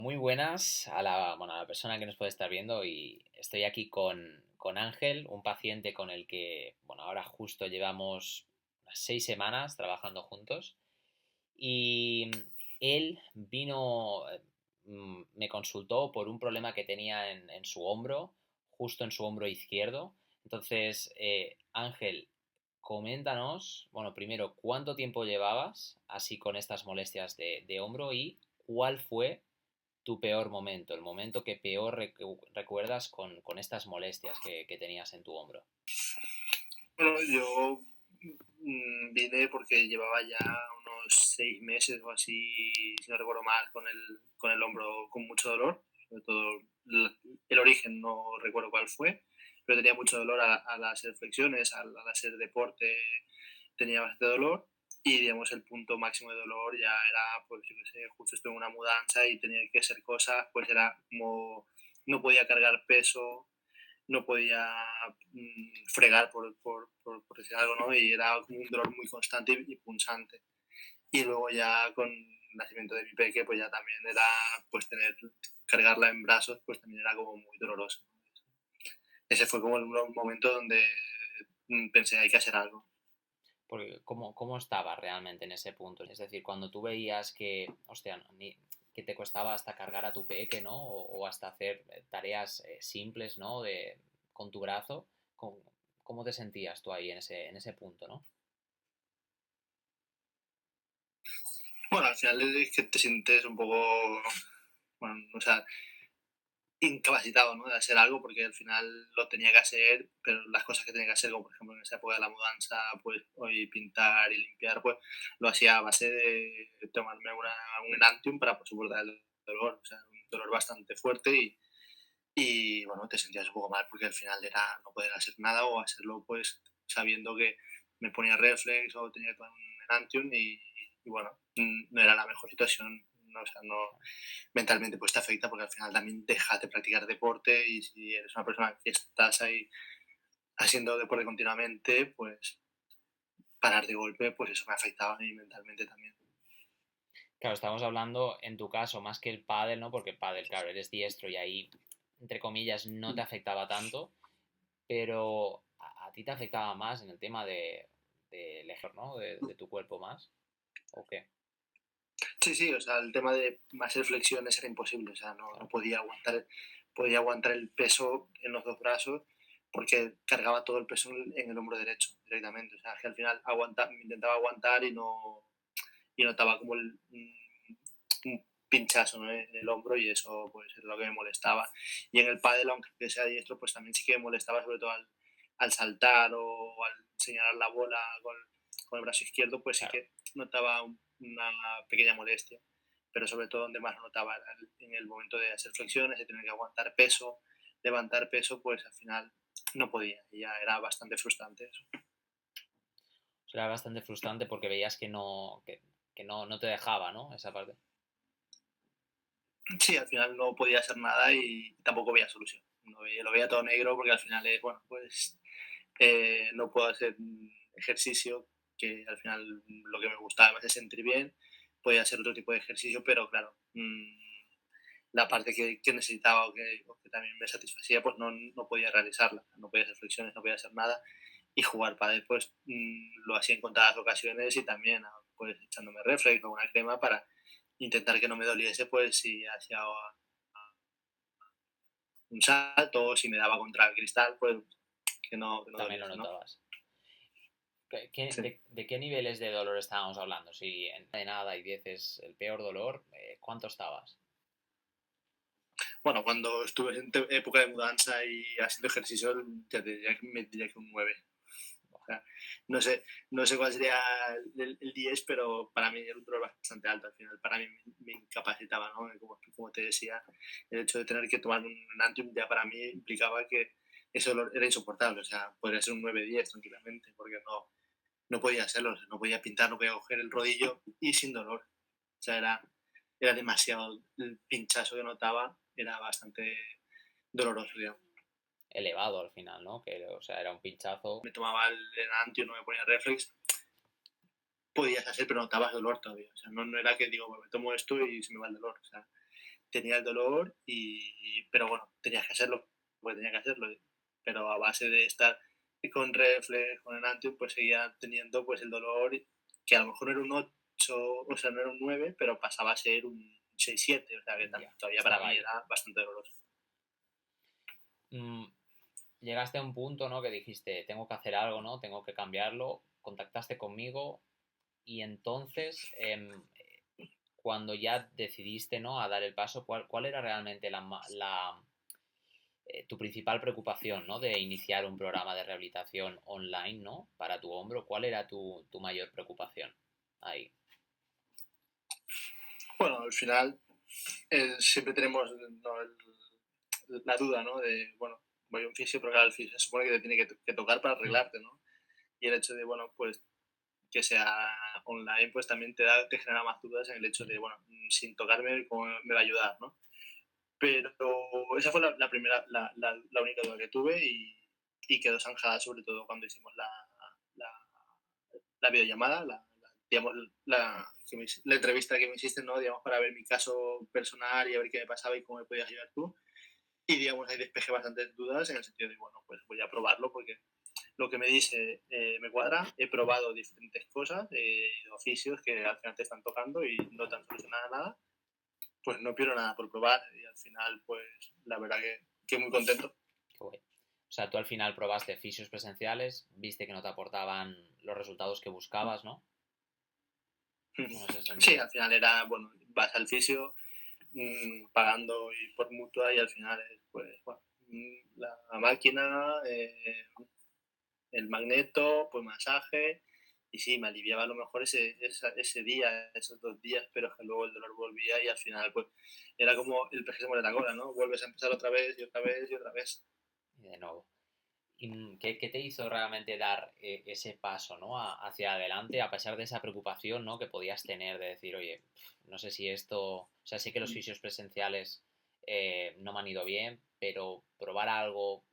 Muy buenas a la persona que nos puede estar viendo y estoy aquí con Ángel, un paciente con el que, bueno, ahora justo llevamos unas 6 semanas trabajando juntos y él vino, me consultó por un problema que tenía en su hombro, justo en su hombro izquierdo. Entonces, Ángel, coméntanos, bueno, primero, ¿cuánto tiempo llevabas así con estas molestias de hombro y cuál fue tu peor momento, el momento que peor recuerdas con estas molestias que tenías en tu hombro? Bueno, yo vine porque llevaba ya unos 6 meses o así, si no recuerdo mal, con el hombro con mucho dolor. Sobre todo el origen no recuerdo cuál fue, pero tenía mucho dolor al hacer flexiones, al hacer deporte, tenía bastante dolor. Y digamos, el punto máximo de dolor ya era, pues yo qué sé, justo estuve en una mudanza y tenía que hacer cosas, pues era como no podía cargar peso, no podía fregar, por decir algo, ¿no? Y era como un dolor muy constante y punzante. Y luego ya con el nacimiento de mi peque, pues ya también era, pues cargarla en brazos, pues también era como muy doloroso. Ese fue como el momento donde pensé, hay que hacer algo. Porque ¿cómo estabas realmente en ese punto? Es decir, cuando tú veías que, hostia, que te costaba hasta cargar a tu peque, ¿no? O hasta hacer tareas simples, ¿no? Con tu brazo, ¿cómo te sentías tú ahí en ese punto, ¿no? Bueno, al final es que te sientes un poco, bueno, o sea, incapacitado, ¿no? De hacer algo porque al final lo tenía que hacer, pero las cosas que tenía que hacer, como por ejemplo en esa época de la mudanza, pues hoy pintar y limpiar, pues lo hacía a base de tomarme un Enantium para pues, soportar el dolor, o sea, un dolor bastante fuerte y bueno, te sentías un poco mal porque al final era no poder hacer nada o hacerlo pues sabiendo que me ponía reflex o tenía que tomar un Enantium y bueno, no era la mejor situación, no, o sea, no, mentalmente pues te afecta porque al final también dejas de practicar deporte y si eres una persona que estás ahí haciendo deporte continuamente, pues parar de golpe, pues eso me afectaba a mí mentalmente también. Claro, estamos hablando en tu caso más que el pádel, ¿no? Porque el pádel, claro, eres diestro y ahí, entre comillas, no te afectaba tanto, pero a ti te afectaba más en el tema de lejos, ¿no? De tu cuerpo más, ¿o qué? Sí, sí, o sea, el tema de hacer flexiones era imposible, o sea, no Claro. podía aguantar el peso en los dos brazos porque cargaba todo el peso en el hombro derecho directamente, o sea, que al final intentaba aguantar y notaba como un pinchazo, ¿no? En el hombro y eso pues es lo que me molestaba. Y en el pádel, aunque sea diestro, pues también sí que me molestaba sobre todo al saltar o al señalar la bola con el brazo izquierdo, pues sí Claro. que notaba una pequeña molestia. Pero sobre todo donde más lo notaba era en el momento de hacer flexiones, de tener que aguantar peso, levantar peso, pues al final no podía y ya era bastante frustrante eso. O sea, era bastante frustrante porque veías que no te dejaba, ¿no? Esa parte. Sí, al final no podía hacer nada y tampoco veía solución. Lo veía todo negro porque al final es, bueno, pues no puedo hacer ejercicio, que al final lo que me gustaba más es sentir bien, podía hacer otro tipo de ejercicio, pero claro, la parte que necesitaba o que también me satisfacía, pues no podía realizarla, no podía hacer flexiones, no podía hacer nada, y jugar pádel pues lo hacía en contadas ocasiones y también pues echándome reflex o una crema para intentar que no me doliese pues si hacía un salto o si me daba contra el cristal, pues que no También lo doliese, ¿no? notabas. Sí. ¿De qué niveles de dolor estábamos hablando? Si de nada y 10 es el peor dolor, ¿cuánto estabas? Bueno, cuando estuve en época de mudanza y haciendo ejercicio, ya me diría que un 9. O sea, no sé cuál sería el 10, pero para mí era un dolor bastante alto. Al final, para mí me incapacitaba, ¿no? Como te decía, el hecho de tener que tomar un Enantium ya para mí implicaba que ese dolor era insoportable. O sea, podría ser un 9-10 tranquilamente, porque no podía hacerlo. O sea, no podía pintar, no podía coger el rodillo y sin dolor. O sea, era demasiado el pinchazo que notaba, era bastante doloroso, digamos. Elevado al final, ¿no? Que, o sea, era un pinchazo. Me tomaba el Enantium, no me ponía reflex, podías hacer, pero notabas dolor todavía. O sea, no era que digo, bueno, me tomo esto y se me va el dolor. O sea, tenía el dolor, pero bueno, tenías que hacerlo, porque tenía que hacerlo. Pero a base de estar con Reflex, con Enantium, pues seguía teniendo pues el dolor, que a lo mejor no era un 8, o sea, no era un 9, pero pasaba a ser un 6-7, o sea que Ya, todavía para estaba mí ahí. era bastante doloroso. Mm, Llegaste a un punto, ¿no? Que dijiste, tengo que hacer algo, ¿no? Tengo que cambiarlo. Contactaste conmigo y entonces, cuando ya decidiste, ¿no? A dar el paso, ¿cuál era realmente tu principal preocupación, ¿no? De iniciar un programa de rehabilitación online, ¿no? Para tu hombro, ¿cuál era tu mayor preocupación ahí? Bueno, al final siempre tenemos la duda, ¿no? De, bueno, voy a un fisio, pero claro, el fisio se supone que te tiene que tocar para Mm, arreglarte, ¿no? Y el hecho de, bueno, pues que sea online, pues también te genera más dudas en el hecho de, mm, bueno, sin tocarme, ¿cómo me va a ayudar, no? Pero esa fue la primera, la única duda que tuve y quedó zanjada sobre todo cuando hicimos la, la videollamada, digamos, la entrevista que me hiciste, ¿no? Digamos, para ver mi caso personal y a ver qué me pasaba y cómo me podías ayudar tú. Y, digamos, ahí despejé bastantes dudas en el sentido de, bueno, pues voy a probarlo porque lo que me dice me cuadra. He probado diferentes cosas, oficios que al final te están tocando y no te han solucionado nada. Pues no pierdo nada por probar y al final, pues la verdad que muy contento. qué guay. O sea, tú al final probaste fisios presenciales, viste que no te aportaban los resultados que buscabas, ¿no? En ese Sí, sentido. al final era, bueno, vas al fisio pagando y por mutua y al final es, pues, bueno, la máquina, el magneto, pues masaje. Y sí, me aliviaba a lo mejor ese día, esos 2 días, pero es que luego el dolor volvía y al final, pues, era como el pez que se muere la cola, ¿no? Vuelves a empezar otra vez y otra vez y otra vez. Y de nuevo. ¿Y qué te hizo realmente dar ese paso, ¿no? Hacia adelante, a pesar de esa preocupación, ¿no? Que podías tener de decir, oye, no sé si esto, o sea, sé que los fisios presenciales no me han ido bien, pero probar algo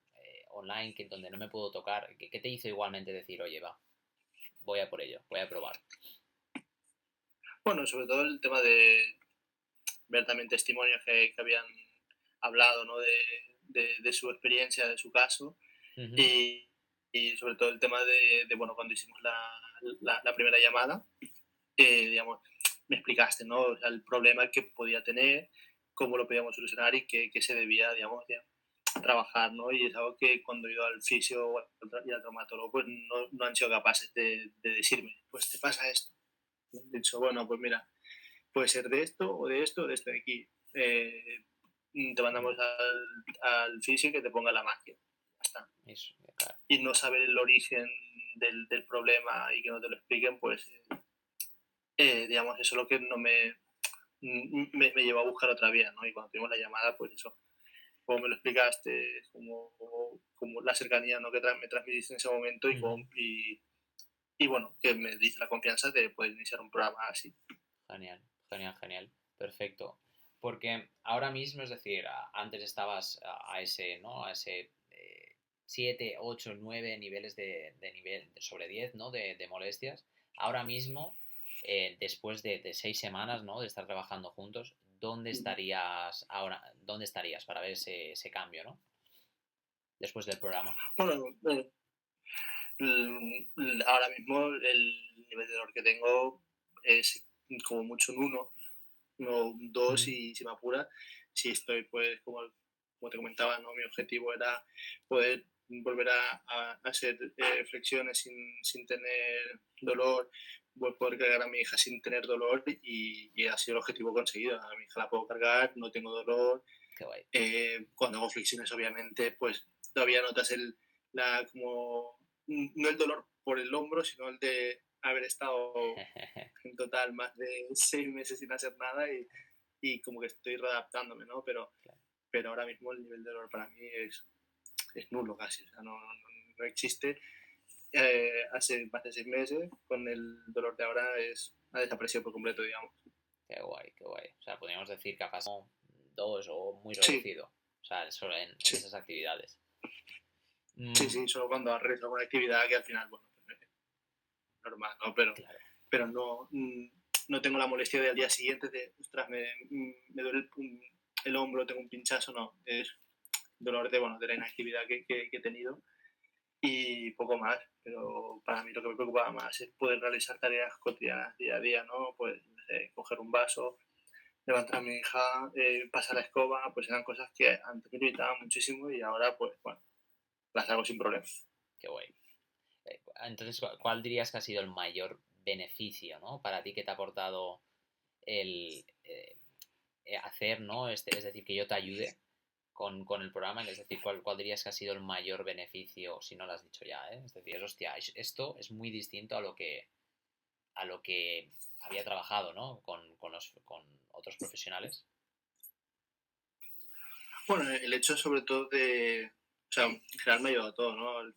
online que donde no me puedo tocar, ¿qué te hizo igualmente decir, oye, va, voy a por ello, voy a probar? Bueno, sobre todo el tema de ver también testimonios que habían hablado, ¿no? De su experiencia, de su caso. Ujú. Y, y sobre todo el tema bueno, cuando hicimos la primera llamada, digamos, me explicaste, ¿no? O sea, el problema que podía tener, cómo lo podíamos solucionar y qué se debía, digamos, trabajar, ¿no? Y es algo que cuando he ido al fisio y al traumatólogo, pues no han sido capaces de decirme, pues te pasa esto. Me han dicho, bueno, pues mira, puede ser de esto o de esto o de esto de aquí. Te mandamos Ya, al fisio que te ponga la magia. Ya está. eso, claro. Y no saber el origen del problema y que no te lo expliquen, pues, digamos, eso es lo que no me llevó a buscar otra vía, ¿no? Y cuando tuvimos la llamada, pues eso, como me lo explicaste, como la cercanía, ¿no? Que me transmitiste en ese momento Ujú. y bueno, que me dice la confianza de poder iniciar un programa así. Genial, genial, genial. Perfecto. Porque ahora mismo, es decir, antes estabas a ese, ¿no? A ese 7, 8, 9 niveles de nivel sobre 10, ¿no? De molestias. Ahora mismo, después de 6 semanas, ¿no? De estar trabajando juntos, ¿dónde estarías ahora? ¿Dónde estarías para ver ese cambio, ¿no? Después del programa. Bueno, ahora mismo el nivel de dolor que tengo es como mucho un 1, no un 2 Ujú. si me apura. Si estoy, pues, como te comentaba, ¿no? Mi objetivo era poder volver a hacer flexiones sin tener dolor, poder cargar a mi hija sin tener dolor y ha sido el objetivo conseguido. A mi hija la puedo cargar, no tengo dolor. Qué guay. Cuando hago flexiones, obviamente, pues todavía notas como, no el dolor por el hombro, sino el de haber estado en total más de 6 meses sin hacer nada y como que estoy readaptándome, ¿no? Pero ahora mismo el nivel de dolor para mí es nulo casi, o sea, no existe. Hace más de 6 meses, con el dolor de ahora ha desaparecido por completo, digamos. Qué guay, qué guay. O sea, podríamos decir que ha pasado dos o muy Sí, reducido. O sea, solo en sí, esas actividades. sí, Mm, sí, solo cuando realizo alguna actividad que al final, bueno, pues, normal, ¿no? claro. Pero no tengo la molestia del día siguiente de, ostras, me duele el hombro, tengo un pinchazo, no, es dolor de la inactividad que he tenido y poco más. Pero para mí lo que me preocupaba más es poder realizar tareas cotidianas día a día, ¿no? Pues coger un vaso, levantar a mi hija, pasar la escoba, pues eran cosas que antes me limitaban muchísimo y ahora, pues bueno, las hago sin problema. Qué guay. Entonces, ¿cuál dirías que ha sido el mayor beneficio, ¿no? Para ti que te ha aportado el hacer, ¿no? Es decir, que yo te ayude con el programa, es decir, ¿cuál dirías que ha sido el mayor beneficio, si no lo has dicho ya, ¿eh? Es decir, hostia, esto es muy distinto a lo que había trabajado, ¿no? Con otros profesionales. Bueno, el hecho sobre todo de, o sea, en general me ha ayudado a todo, ¿no? Al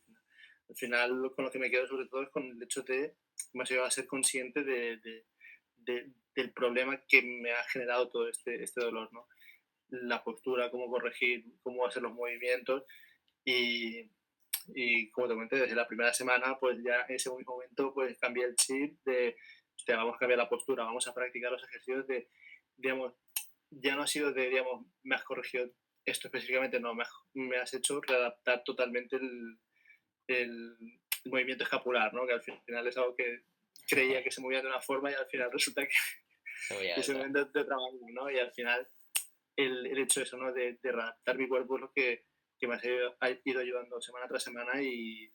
final con lo que me quedo sobre todo es con el hecho de, me ha ayudado a ser consciente del problema que me ha generado todo este dolor, ¿no? La postura, cómo corregir, cómo hacer los movimientos y, y como te comenté, desde la primera semana, pues ya en ese mismo momento, pues cambié el chip de, hostia, vamos a cambiar la postura, vamos a practicar los ejercicios de, digamos, ya no ha sido de, digamos, me has corregido esto específicamente, no, me has hecho readaptar totalmente el movimiento escapular, ¿no? Que al final es algo que creía que se movía de una forma y al final resulta Se veía que de se otra. mueve de otra manera, ¿no? Y al final el hecho de eso, ¿no? De readaptar mi cuerpo es lo que me ha ido ayudando semana tras semana y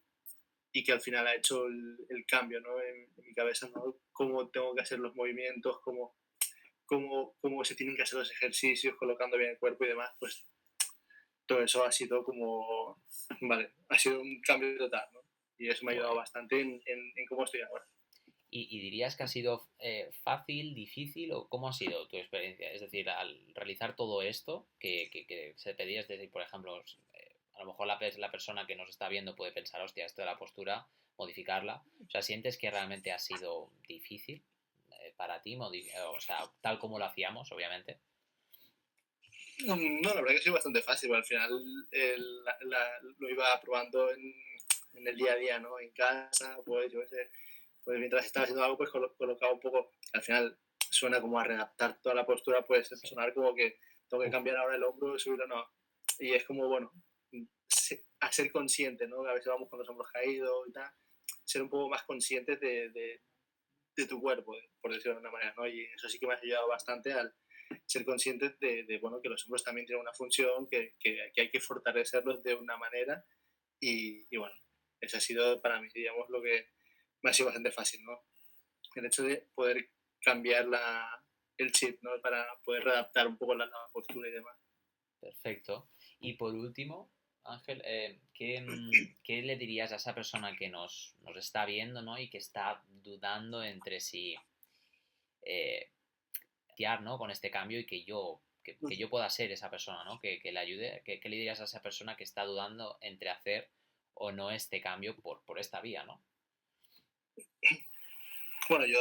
que al final ha hecho el cambio, ¿no? En mi cabeza, ¿no? Cómo tengo que hacer los movimientos, cómo se tienen que hacer los ejercicios, colocando bien el cuerpo y demás, pues todo eso ha sido como, vale, ha sido un cambio total, ¿no? Y eso me ha Qué ayudado guay. bastante en cómo estoy ahora. Y dirías que ha sido fácil, difícil o cómo ha sido tu experiencia? Es decir, al realizar todo esto que se pedía, es decir, por ejemplo, a lo mejor la persona que nos está viendo puede pensar, hostia, esto de la postura, modificarla. O sea, ¿sientes que realmente ha sido difícil para ti? O sea, tal como lo hacíamos, obviamente. No, la verdad que ha sido bastante fácil, al final lo iba probando en el día a día, ¿no? En casa, pues yo qué sé, pues mientras estaba haciendo algo, pues colocaba un poco, al final suena como a readaptar toda la postura, pues Sí. sonar como que tengo que Uf, cambiar ahora el hombro, subirlo, no. Y es como, bueno, a ser consciente, ¿no? A veces vamos con los hombros caídos y tal, ser un poco más conscientes de tu cuerpo, por decirlo de una manera, ¿no? Y eso sí que me ha ayudado bastante al ser conscientes bueno, que los hombros también tienen una función, que hay que fortalecerlos de una manera y bueno, eso ha sido para mí, digamos, lo que me ha sido bastante fácil, ¿no? El hecho de poder cambiar el chip, ¿no? Para poder readaptar un poco la postura y demás. perfecto. Y por último, Ángel, ¿qué le dirías a esa persona que nos está viendo, ¿no? Y que está dudando entre si eh, ¿no? Con este cambio y que yo pueda ser esa persona, ¿no? Que le ayude. ¿Qué le dirías a esa persona que está dudando entre hacer o no este cambio por esta vía, ¿no? Bueno, yo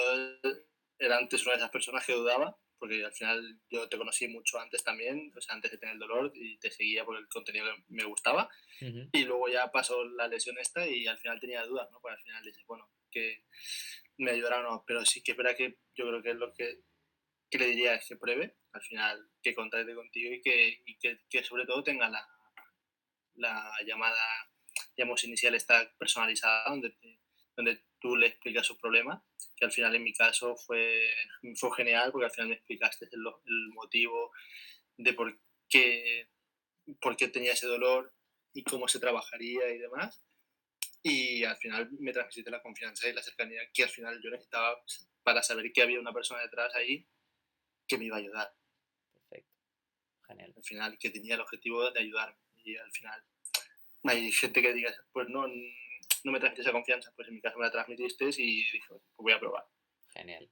era antes una de esas personas que dudaba, porque al final yo te conocí mucho antes también, o sea, antes de tener el dolor y te seguía por el contenido que me gustaba. Uh -huh. Y luego ya pasó la lesión esta y al final tenía dudas, ¿no? Pues al final dices, bueno, que me ayudará o no. Pero sí que es verdad que yo creo que es lo que le diría es que pruebe, al final que contacte contigo que sobre todo tenga la llamada, digamos, inicial está personalizada, donde tú le explicas su problema, que al final en mi caso fue genial porque al final me explicaste el motivo de qué, por qué tenía ese dolor y cómo se trabajaría y demás. Y al final me transmitiste la confianza y la cercanía que al final yo necesitaba para saber que había una persona detrás ahí que me iba a ayudar. Perfecto, genial. Al final, que tenía el objetivo de ayudarme. Y al final hay gente que diga, pues no me transmitiste esa confianza. Pues en mi caso me la transmitiste y dije, pues voy a probar. Genial.